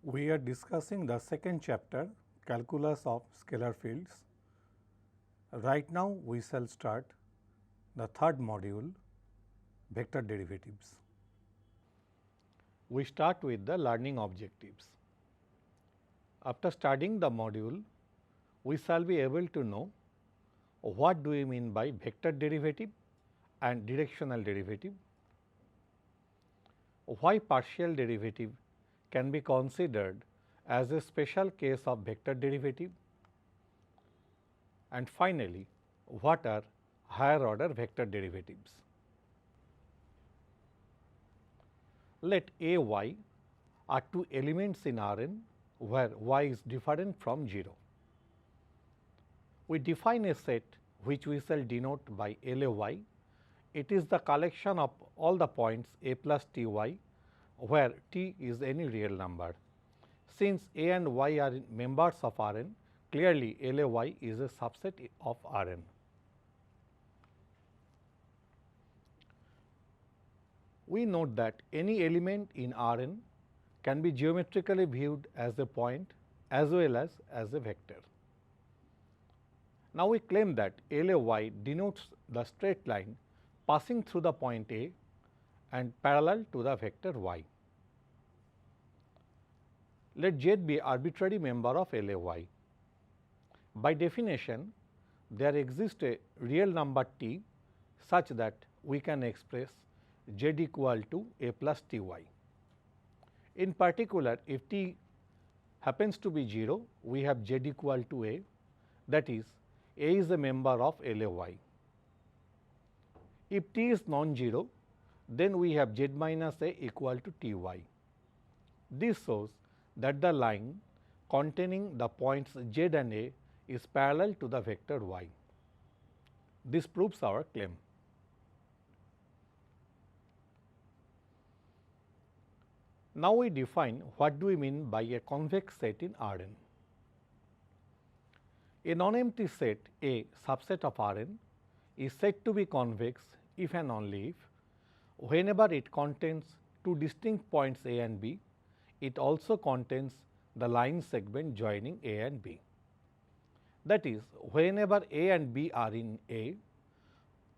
We are discussing the second chapter, Calculus of Scalar Fields. Right now, we shall start the third module, Vector Derivatives. We start with the learning objectives. After studying the module, we shall be able to know what do we mean by vector derivative and directional derivative, why partial derivative can be considered as a special case of vector derivative, and finally, what are higher order vector derivatives. Let A y are two elements in Rn where y is different from 0. We define a set which we shall denote by Ly. It is the collection of all the points a plus t y where t is any real number. Since a and y are members of Rn, clearly Ly is a subset of Rn. We note that any element in Rn can be geometrically viewed as a point as well as a vector. Now, we claim that Ly denotes the straight line passing through the point A and parallel to the vector y. Let Z be arbitrary member of Ly. By definition, there exists a real number t such that we can express Z equal to a plus t y. In particular, if t happens to be 0, we have Z equal to a, that is, a is a member of Ly. If t is non-zero, then we have Z minus a equal to t y. This shows that the line containing the points Z and a is parallel to the vector y. This proves our claim. Now, we define what do we mean by a convex set in Rn. A non-empty set A subset of Rn is said to be convex if and only if whenever it contains two distinct points A and B, it also contains the line segment joining A and B. That is, whenever A and B are in A,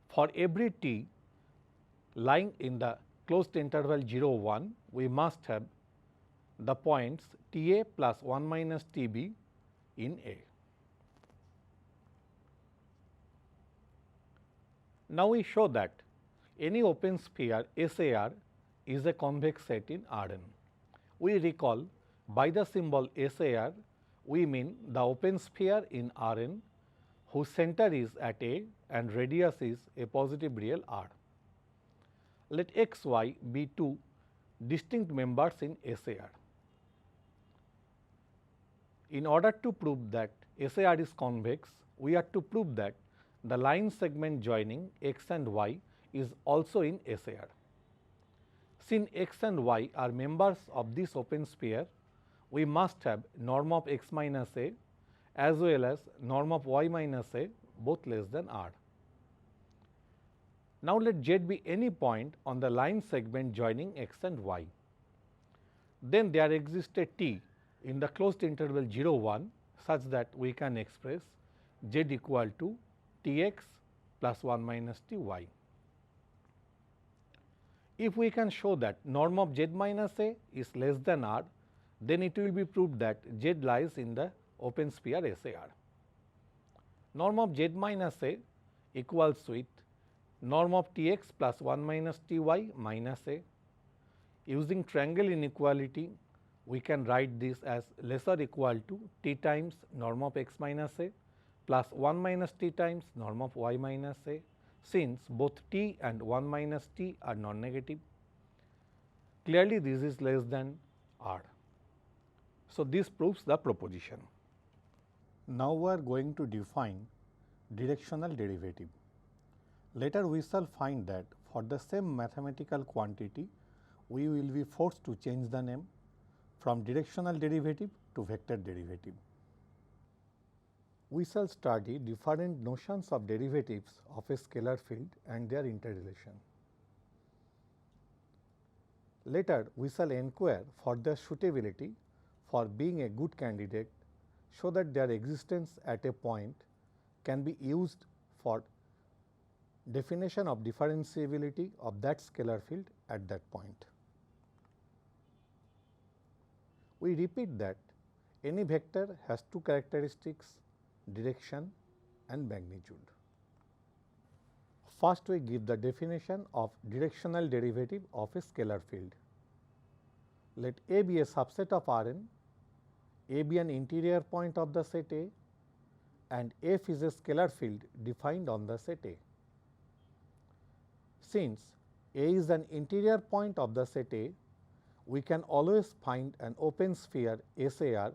for every t lying in the closed interval 0 1, we must have the points T A plus 1 minus T B in A. Now, we show that any open sphere SAR is a convex set in Rn. We recall by the symbol SAR, we mean the open sphere in Rn whose center is at A and radius is a positive real R. Let x, y be two distinct members in SAR. In order to prove that SAR is convex, we have to prove that the line segment joining x and y is also in SAR. Since x and y are members of this open sphere, we must have norm of x minus a as well as norm of y minus a both less than R. Now, let Z be any point on the line segment joining x and y. Then there exists a t in the closed interval 0 1 such that we can express Z equal to T x plus 1 minus T y. If we can show that norm of Z minus a is less than R, then it will be proved that Z lies in the open sphere SAR. Norm of Z minus a equals with norm of T x plus 1 minus T y minus a. Using triangle inequality, we can write this as lesser equal to t times norm of x minus a plus 1 minus t times norm of y minus a, since both t and 1 minus t are non-negative. Clearly, this is less than R. So, this proves the proposition. Now, we are going to define directional derivative. Later, we shall find that for the same mathematical quantity, we will be forced to change the name from directional derivative to vector derivative. We shall study different notions of derivatives of a scalar field and their interrelation. Later, we shall inquire for their suitability for being a good candidate show that their existence at a point can be used for definition of differentiability of that scalar field at that point. We repeat that any vector has two characteristics, direction and magnitude. First, we give the definition of directional derivative of a scalar field. Let A be a subset of Rn, A be an interior point of the set A, and F is a scalar field defined on the set A. Since A is an interior point of the set A, we can always find an open sphere SAR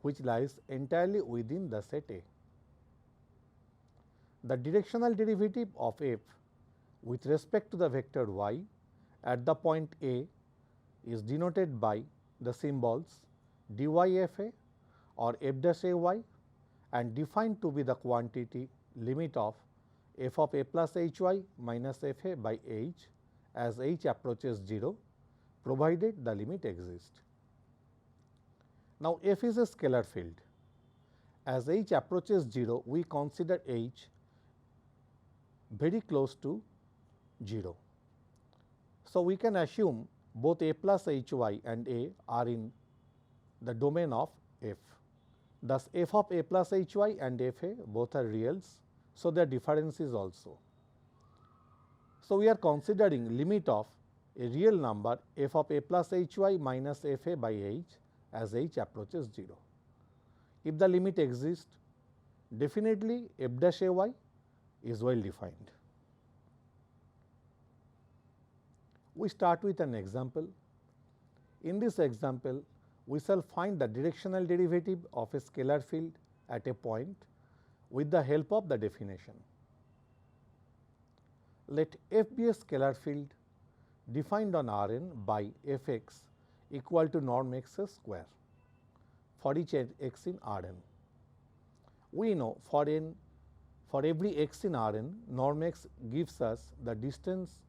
which lies entirely within the set A. The directional derivative of f with respect to the vector y at the point A is denoted by the symbols dyfa or f dash ay and defined to be the quantity limit of f of a plus hy minus f a by h as h approaches 0, provided the limit exists. Now, f is a scalar field. As h approaches 0, we consider h very close to 0. So, we can assume both a plus hy and a are in the domain of f. Thus, f of a plus hy and f a both are reals. So, their difference is also. So, we are considering limit of a real number f of a plus hy minus f a by h as h approaches 0. If the limit exists, definitely f dash ay is well defined. We start with an example. In this example, we shall find the directional derivative of a scalar field at a point with the help of the definition. Let f be a scalar field defined on Rn by f x equal to norm x square for each x in Rn. We know for every x in Rn, norm x gives us the distance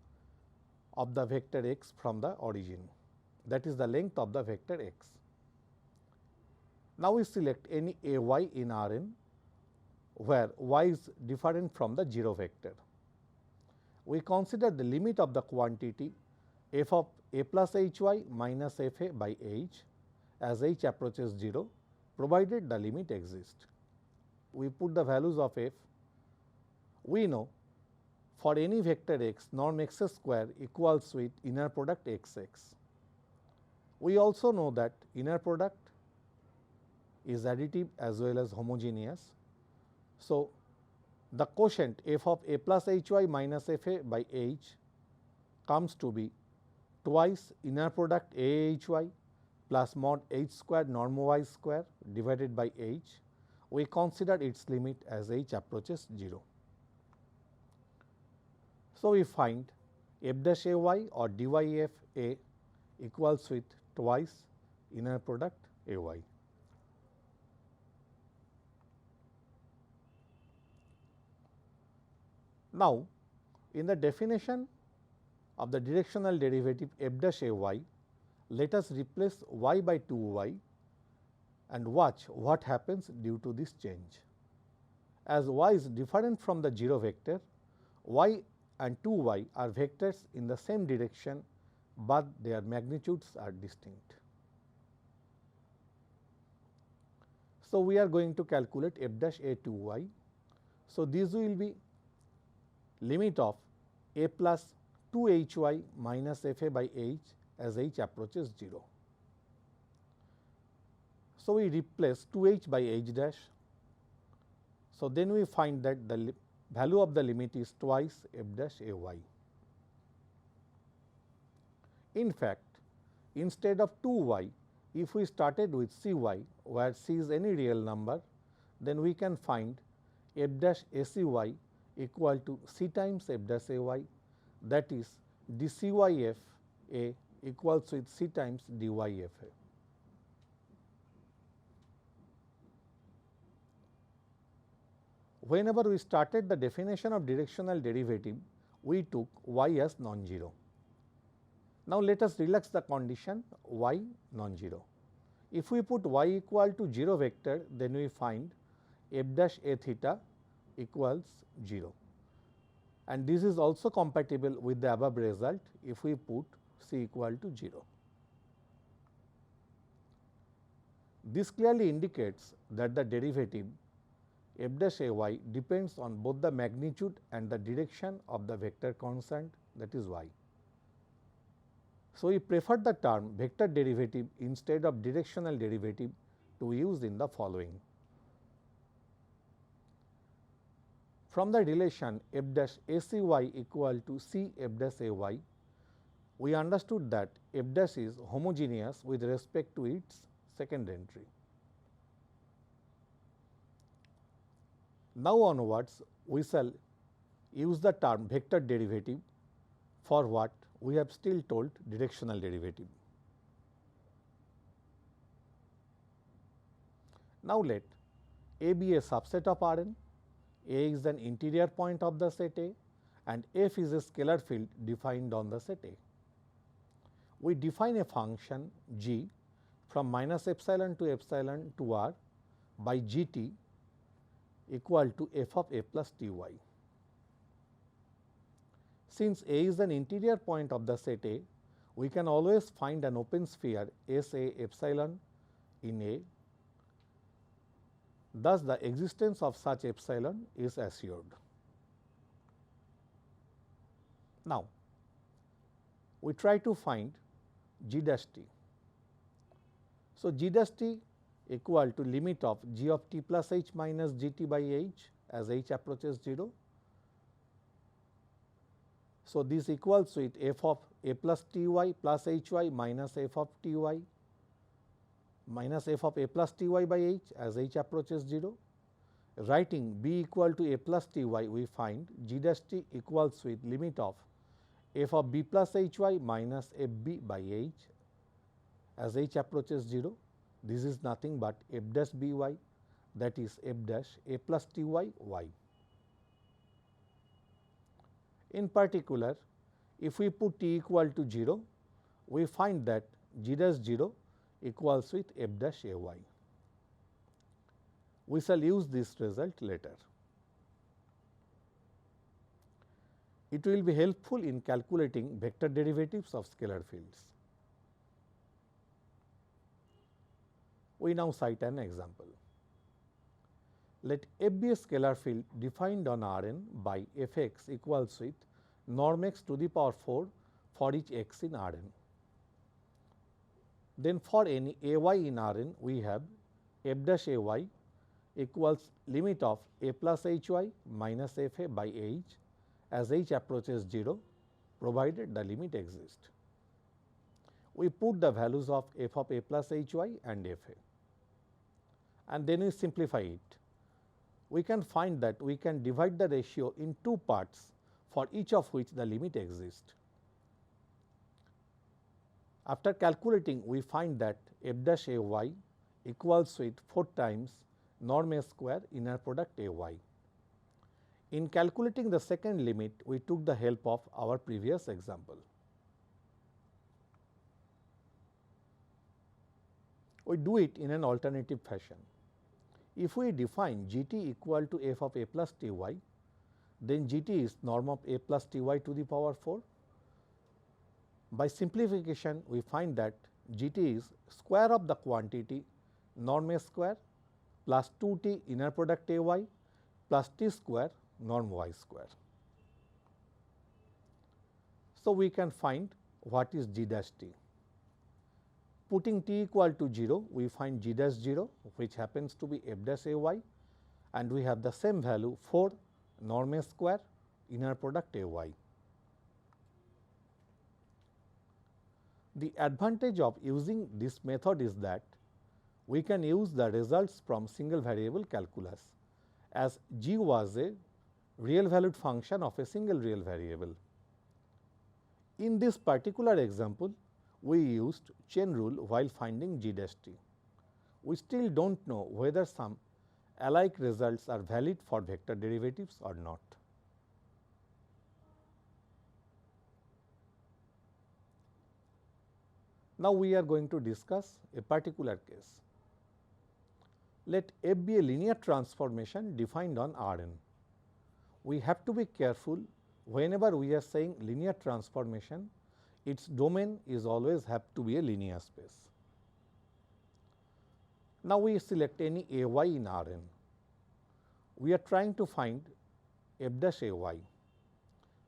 of the vector x from the origin, that is the length of the vector x. Now, we select any a y in Rn where y is different from the 0 vector. We consider the limit of the quantity f of a plus hy minus f a by h as h approaches 0, provided the limit exists. We put the values of f. We know for any vector x, norm x square equals with inner product x x. We also know that inner product is additive as well as homogeneous. So, the quotient f of a plus hy minus f a by h comes to be twice inner product a hy plus mod h square norm y square divided by h. We consider its limit as h approaches 0. So, we find f dash a y or dy f a equals with twice inner product a y. Now, in the definition of the directional derivative f dash a y, let us replace y by 2 y and watch what happens due to this change. As y is different from the 0 vector, y and 2 y are vectors in the same direction, but their magnitudes are distinct. So, we are going to calculate f dash a 2 y. So, this will be limit of a plus 2 h y minus f a by h as h approaches 0. So, we replace 2 h by h dash. So, then we find that the value of the limit is twice f dash a y. In fact, instead of 2 y, if we started with c y where c is any real number, then we can find f dash a c y equal to c times f dash a y, that is d c y f a equals with c times d y f a. Whenever we started the definition of directional derivative, we took y as non-zero. Now, let us relax the condition y non-zero. If we put y equal to 0 vector, then we find f dash a theta equals 0, and this is also compatible with the above result if we put c equal to 0. This clearly indicates that the derivative f dash a y depends on both the magnitude and the direction of the vector constant, that is y. So, we prefer the term vector derivative instead of directional derivative to use in the following. From the relation f dash a c y equal to c f dash a y, we understood that f dash is homogeneous with respect to its second entry. Now onwards, we shall use the term vector derivative for what we have still told directional derivative. Now, let A be a subset of Rn, A is an interior point of the set A, and f is a scalar field defined on the set A. We define a function g from minus epsilon to r by gt equal to f of a plus t y. Since A is an interior point of the set A, we can always find an open sphere S A epsilon in A. Thus, the existence of such epsilon is assured. Now, we try to find g dash t. So, g dash t equal to limit of g of t plus h minus g t by h as h approaches 0. So, this equals with f of a plus t y plus h y minus f of t y minus f of a plus t y by h as h approaches 0. Writing b equal to a plus t y, we find g dash t equals with limit of f of b plus h y minus f b by h as h approaches 0. This is nothing but f dash b y, that is f dash a plus t y y. In particular, if we put t equal to 0, we find that g dash 0 equals with f dash a y. We shall use this result later. It will be helpful in calculating vector derivatives of scalar fields. We now cite an example. Let f be a scalar field defined on Rn by f x equals with norm x to the power 4 for each x in Rn. Then for any a y in Rn, we have f dash a y equals limit of a plus h y minus f a by h as h approaches 0, provided the limit exists. We put the values of f of a plus h y and f a, and then we simplify it. We can find that we can divide the ratio in two parts for each of which the limit exists. After calculating, we find that f dash a y equals with 4 times norm a square inner product a y. In calculating the second limit, we took the help of our previous example. We do it in an alternative fashion. If we define g t equal to f of a plus t y, then g t is norm of a plus t y to the power 4. By simplification, we find that g t is square of the quantity norm a square plus 2 t inner product a y plus t square norm y square. So, we can find what is g dash t. Putting t equal to 0, we find g dash 0, which happens to be f dash a y, and we have the same value 4 norm a square inner product a y. The advantage of using this method is that we can use the results from single variable calculus, as g was a real valued function of a single real variable. In this particular example, we used chain rule while finding g dash t. We still do not know whether some alike results are valid for vector derivatives or not. Now, we are going to discuss a particular case. Let f be a linear transformation defined on Rn. We have to be careful whenever we are saying linear transformation, its domain is always have to be a linear space. Now, we select any a y in Rn. We are trying to find f dash a y.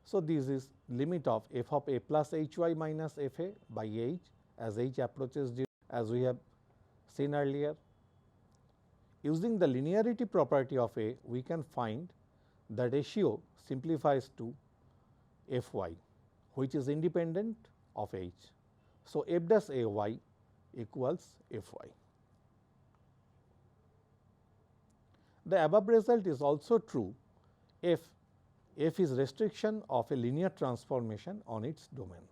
So, this is limit of f of a plus h y minus f a by h as h approaches 0, as we have seen earlier. Using the linearity property of a, we can find the ratio simplifies to f y, which is independent of h. So, f dash a y equals f y. The above result is also true if f is restriction of a linear transformation on its domain.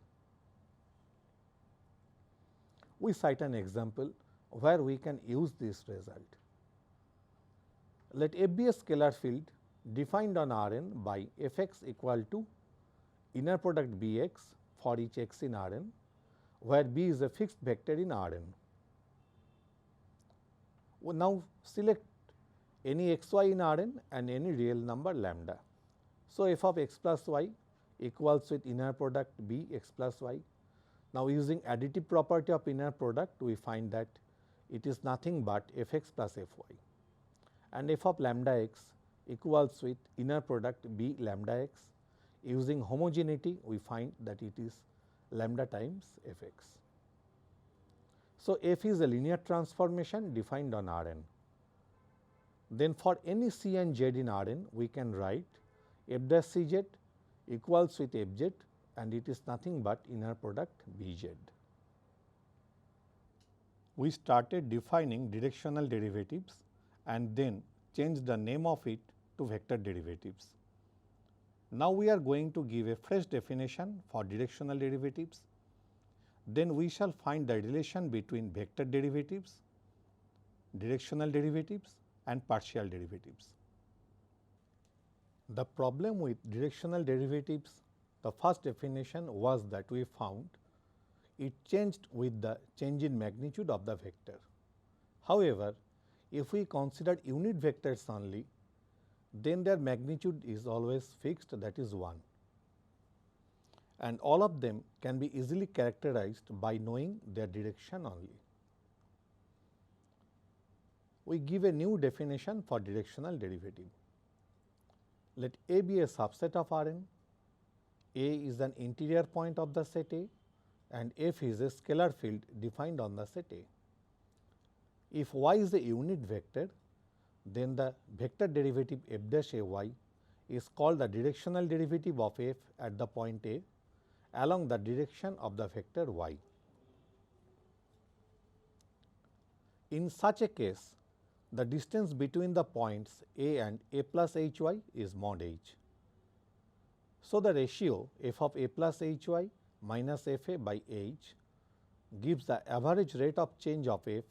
We cite an example where we can use this result. Let f be a scalar field defined on Rn by f x equal to inner product b x for each x in Rn, where b is a fixed vector in Rn. We now select any x y in Rn and any real number lambda. So, f of x plus y equals with inner product b x plus y. Now, using additive property of inner product, we find that it is nothing but f x plus f y, and f of lambda x equals with inner product b lambda x. Using homogeneity, we find that it is lambda times f x. So, f is a linear transformation defined on Rn. Then for any c and z in Rn, we can write f dash c z equals with f z, and it is nothing but inner product b z. We started defining directional derivatives and then changed the name of it to vector derivatives. Now, we are going to give a fresh definition for directional derivatives. Then we shall find the relation between vector derivatives, directional derivatives and partial derivatives. The problem with directional derivatives, the first definition was that we found it changed with the change in magnitude of the vector. However, if we consider unit vectors only, then their magnitude is always fixed, that is 1, and all of them can be easily characterized by knowing their direction only. We give a new definition for directional derivative. Let A be a subset of Rn, A is an interior point of the set A, and f is a scalar field defined on the set A. If y is a unit vector, then the vector derivative f dash a y is called the directional derivative of f at the point A along the direction of the vector y. In such a case, the distance between the points A and A plus h y is mod h. So, the ratio f of A plus h y minus f a by h gives the average rate of change of f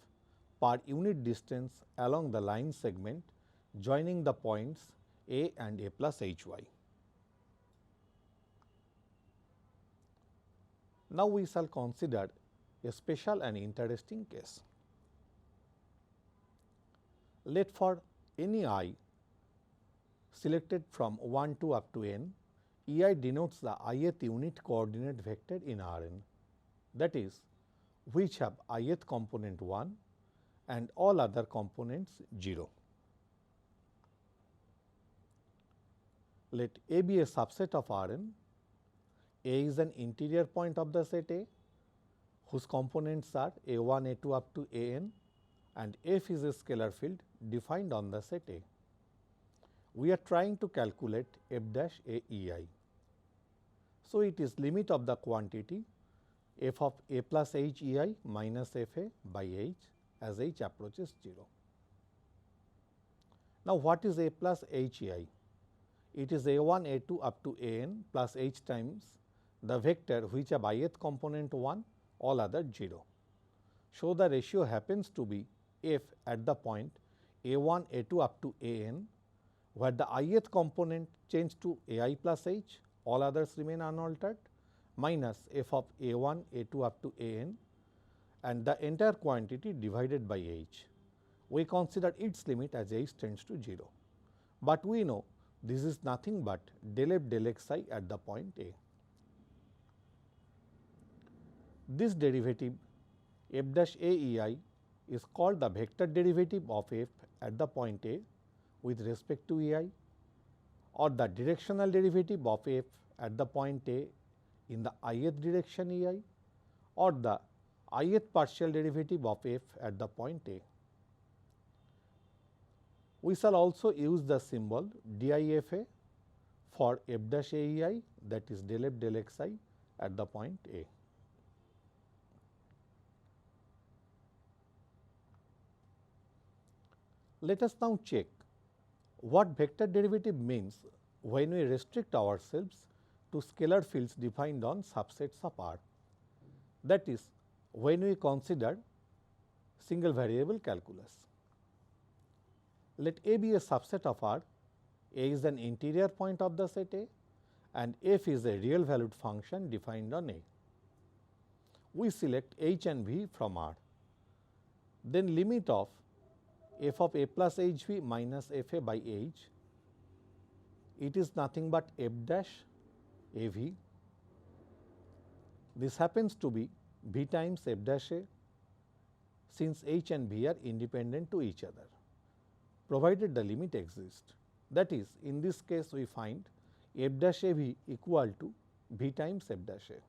per unit distance along the line segment joining the points A and A plus h y. Now, we shall consider a special and interesting case. Let for any I selected from 1 to up to n, E I denotes the ith unit coordinate vector in Rn, that is, which have ith component 1 and all other components 0. Let A be a subset of Rn. A is an interior point of the set A, whose components are A1, A2 up to An, and f is a scalar field defined on the set A. We are trying to calculate f dash A E I. So, it is limit of the quantity f of A plus h E I minus f a by h as h approaches 0. Now, what is A plus h E I? It is A1, A2 up to An plus h times the vector which have ith component 1, all other 0. So, the ratio happens to be f at the point A1, A2 up to An, where the ith component change to Ai plus h, all others remain unaltered, minus f of A1, A2 up to An, and the entire quantity divided by h. We consider its limit as h tends to 0, but we know this is nothing but del f del xi at the point A. This derivative f dash a e I is called the vector derivative of f at the point A with respect to e I, or the directional derivative of f at the point A in the ith direction e I, or the ith partial derivative of f at the point A. We shall also use the symbol DIFA for f dash a e I, that is del f del xi at the point A. Let us now check what vector derivative means when we restrict ourselves to scalar fields defined on subsets of R, that is, when we consider single variable calculus. Let A be a subset of R, A is an interior point of the set A, and f is a real valued function defined on A. We select h and v from R, then limit of f of a plus h v minus f a by h, it is nothing but f dash a v. This happens to be v times f dash a, since h and v are independent to each other, provided the limit exists. That is, in this case we find f dash a v equal to v times f dash a.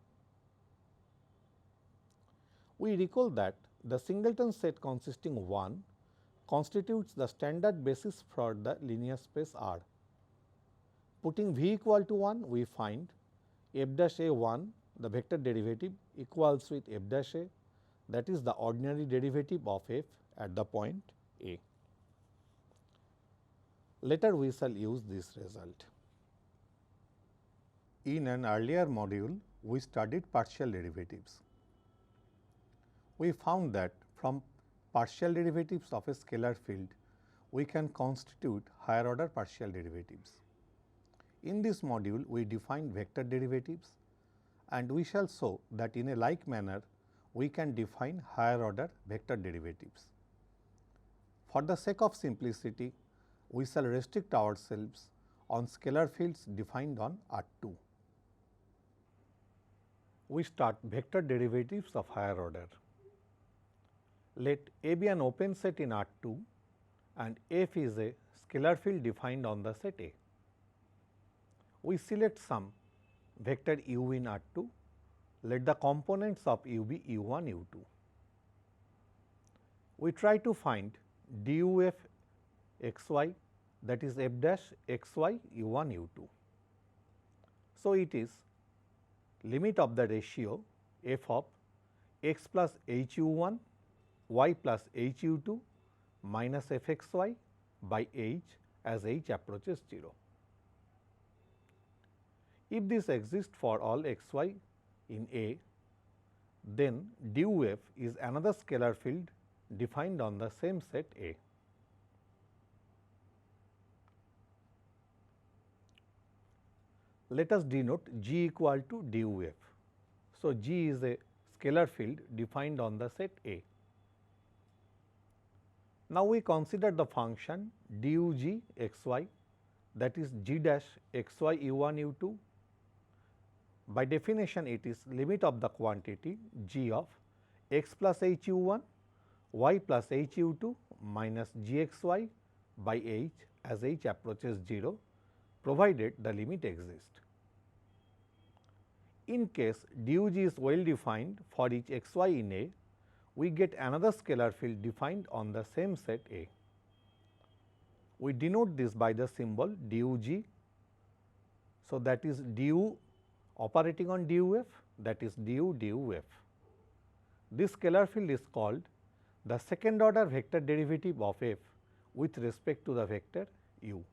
We recall that the singleton set consisting of 1 constitutes the standard basis for the linear space R. Putting v equal to 1, we find f dash a 1, the vector derivative, equals with f dash a, that is the ordinary derivative of f at the point A. Later we shall use this result. In an earlier module, we studied partial derivatives. We found that from partial derivatives of a scalar field, we can constitute higher order partial derivatives. In this module, we define vector derivatives, and we shall show that in a like manner, we can define higher order vector derivatives. For the sake of simplicity, we shall restrict ourselves on scalar fields defined on R2. We start vector derivatives of higher order. Let A be an open set in R2 and f is a scalar field defined on the set A. We select some vector u in R2, let the components of u be u1, u2. We try to find duf xy, that is f dash xy u1, u2. So, it is limit of the ratio f of x plus h u1 y plus h u2 minus f x y by h as h approaches 0. If this exists for all x y in A, then du f is another scalar field defined on the same set A. Let us denote G equal to du f. So, G is a scalar field defined on the set A. Now, we consider the function du g x y, that is g dash x y u1 u2. By definition, it is limit of the quantity g of x plus h u1 y plus h u2 minus g x y by h as h approaches 0, provided the limit exists. In case du g is well defined for each x y in A, we get another scalar field defined on the same set A. We denote this by the symbol du g. So, that is du operating on du f, that is du f. This scalar field is called the second order vector derivative of f with respect to the vector u.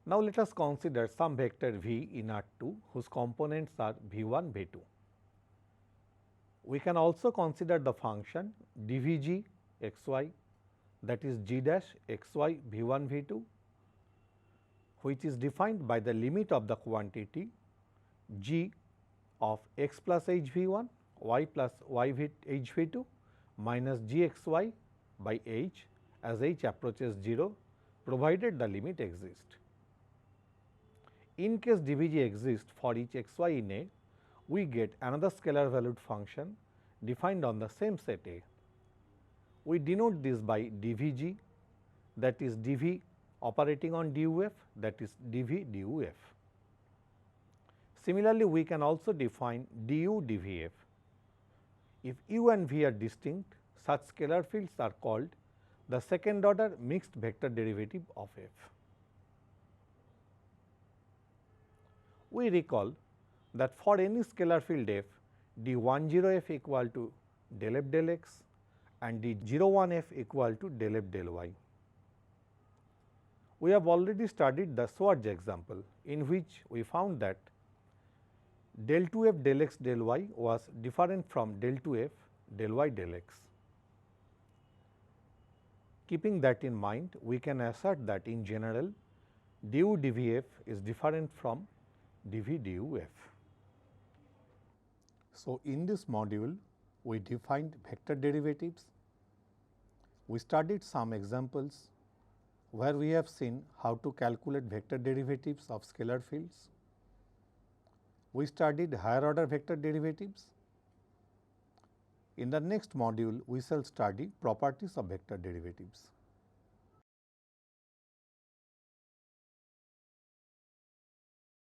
Now, let us consider some vector v in R2 whose components are v1, v2. We can also consider the function dvg xy, that is g dash xy v1, v2, which is defined by the limit of the quantity g of x plus hv1 y plus hv2 minus gxy by h as h approaches 0, provided the limit exists. In case dvg exists for each xy in A, we get another scalar valued function defined on the same set A. We denote this by dvg, that is dv operating on duf, that is dv duf. Similarly, we can also define du dvf. If u and v are distinct, such scalar fields are called the second order mixed vector derivative of f. We recall that for any scalar field f, d10f equal to del f del x and d01f equal to del f del y. We have already studied the Schwarz example, in which we found that del 2f del x del y was different from del 2f del y del x. Keeping that in mind, we can assert that in general du dvf is different from dv duf. So, in this module we defined vector derivatives. We studied some examples where we have seen how to calculate vector derivatives of scalar fields. We studied higher order vector derivatives. In the next module, we shall study properties of vector derivatives.